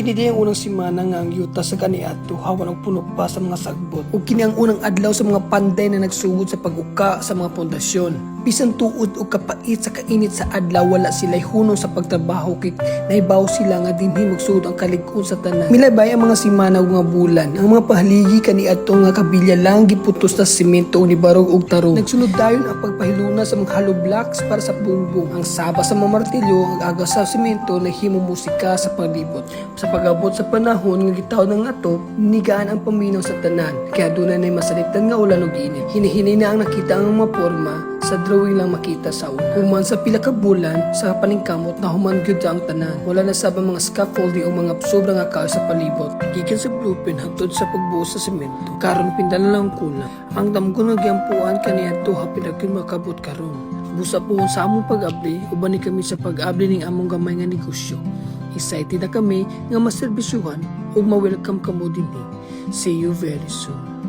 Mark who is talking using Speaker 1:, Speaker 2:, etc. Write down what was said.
Speaker 1: Kini di ang unang simana nga ang yuta sa kaniadto hawan og puno pa sa mga sagbot. Ug kini ang unang adlaw sa mga panday na nagsugod sa pag-uka sa mga pundasyon. Bisan tuod o kapait sa kainit sa adlaw, wala sila'y hunong sa pagtrabaho kay naibaw sila nga dinhi magsugod ang kalig-on sa tanan. Milabay ang mga simana ug mga bulan. Ang mga pahaligi kaniadto nga kabilya lang giputos sa semento ni barog ug tarong. Nagsunod dayon ang pagpahiluna sa mga hollow blocks para sa bumbong. Ang saba sa mga martilyo, ang aga sa semento na himo musika sa paglibot. Sa pag-abot sa panahon nga gitaw ng atop, nigaan ang paminaw sa tanan. Kaya dunay nay masalitan nga ulan ug init. Hinihinay na ang nakita ang mga porma sa drawing lang makita sa una. Human sa pila ka bulan sa paningkamot na human gyud ang tanan. Wala na sabang mga scaffolding o mga sobrang akaw sa palibot. Gikan sa blueprint hangtod sa pagbuo sa semento. Karon pindala lang kulang. Ang damgon nga giampuan kaniadto hapin gyud makabot karon. Busa po sa among pag-abli, uban ni kami sa pag-abli ning among gamay nga negosyo. Excited na kami nga maserbisyuhan ug ma-welcome kamo dinhi. See you very soon.